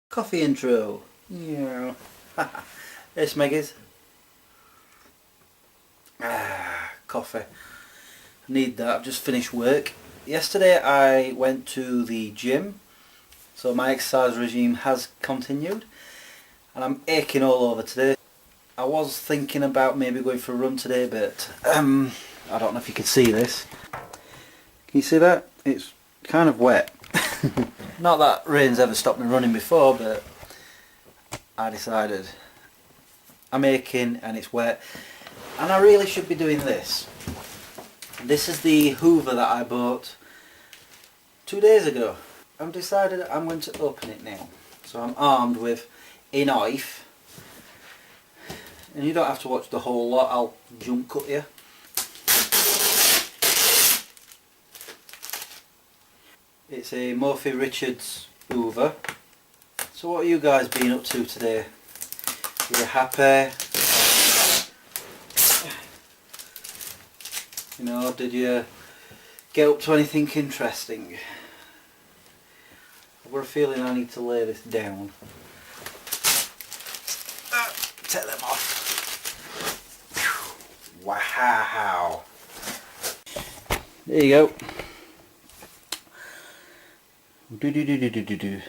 Coffee intro. Yeah. Hey Smeggies. Coffee. Need that. I've just finished work. Yesterday I went to the gym, so my exercise regime has continued and I'm aching all over today. I was thinking about maybe going for a run today, but I don't know if you can see this. Can you see that? It's kind of wet. Not that rain's ever stopped me running before, but I decided I'm aching and it's wet and I really should be doing this. This is the hoover that I bought 2 days ago. I've decided I'm going to open it now. So I'm armed with a knife, and you don't have to watch the whole lot, I'll jump cut you. It's a Murphy Richards hoover. So what have you guys been up to today? Are you happy? You know, did you get up to anything interesting? I've got a feeling I need to lay this down. Take them off. Wow. There you go. You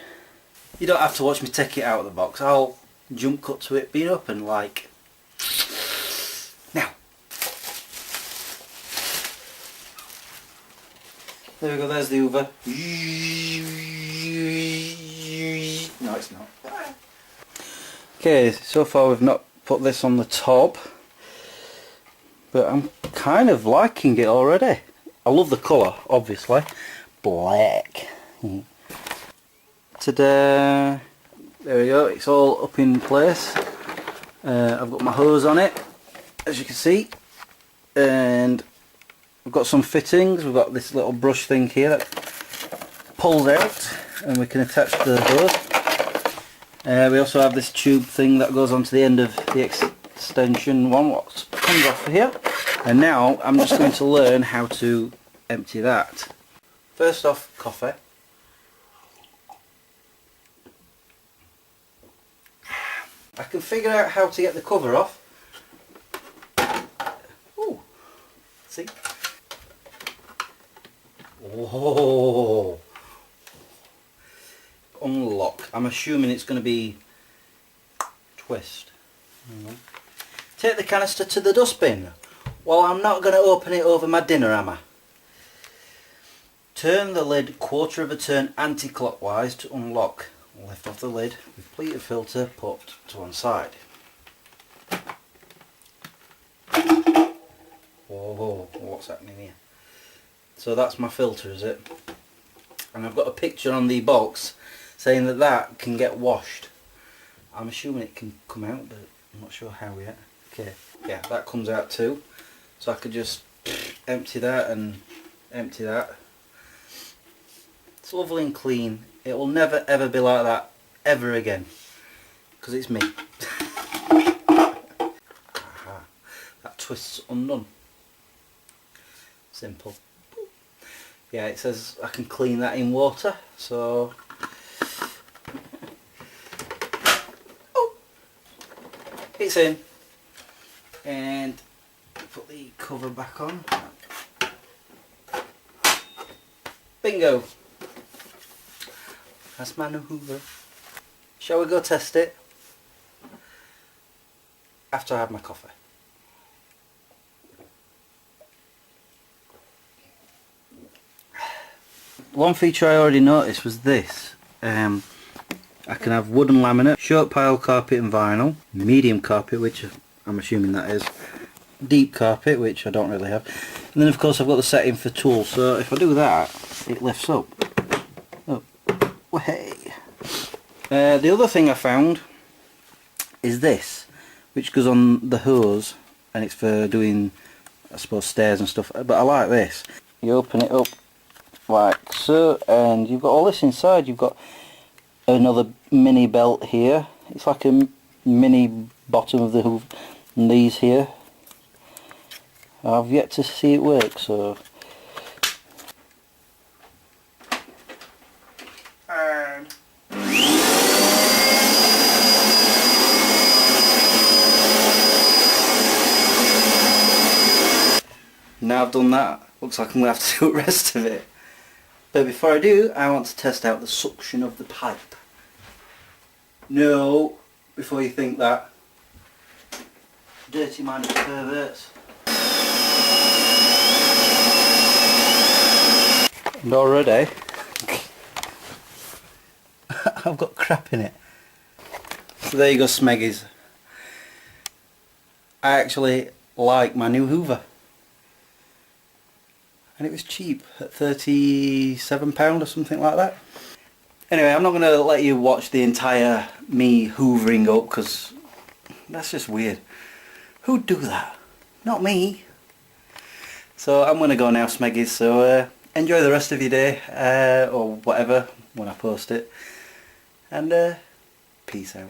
don't have to watch me take it out of the box. I'll jump cut to it being open like now. There we go, there's the hoover. No, it's not. Okay, so far we've not put this on the top, but I'm kind of liking it already. I love the colour, obviously. Black. Ta-da! There we go, it's all up in place. I've got my hose on it, as you can see, and we've got some fittings. We've got this little brush thing here that pulls out and we can attach to the hose. We also have this tube thing that goes onto the end of the extension one, what comes off here. And now I'm just going to learn how to empty that. First off, coffee. I can figure out how to get the cover off. Ooh, see? Oh, unlock. I'm assuming it's going to be twist. Take the canister to the dustbin. Well, I'm not going to open it over my dinner, am I? Turn the lid quarter of a turn anti-clockwise to unlock. Lift off the lid with pleated filter put to one side. Oh, what's happening here? So that's my filter, is it? And I've got a picture on the box saying that that can get washed. I'm assuming it can come out, but I'm not sure how yet. Okay, yeah, that comes out too. So I could just empty that and empty that. It's lovely and clean. It will never ever be like that ever again, because it's me. Aha. That twists undone. Simple. Yeah, it says I can clean that in water, so oh, it's in. And put the cover back on. Bingo. That's my new hoover. Shall we go test it? After I have my coffee. One feature I already noticed was this. I can have wooden laminate, short pile carpet and vinyl, medium carpet, which I'm assuming that is, deep carpet, which I don't really have, and then of course I've got the setting for tools, so if I do that, it lifts up. Oh. Hey. The other thing I found is this, which goes on the hose, and it's for doing, I suppose, stairs and stuff, but I like this. You open it up like so, and you've got all this inside. You've got another mini belt here. It's like a mini bottom of the hoover, and these here. I've yet to see it work, so now I've done that, looks like I'm going to have to do the rest of it. But before I do, I want to test out the suction of the pipe. No, before you think that. Dirty minded perverts. And already I've got crap in it. So there you go, Smeggies. I actually like my new hoover. And it was cheap at £37 or something like that. Anyway, I'm not going to let you watch the entire me hoovering up because that's just weird. Who'd do that? Not me. So I'm going to go now, Smeggies. So enjoy the rest of your day or whatever when I post it. And peace out.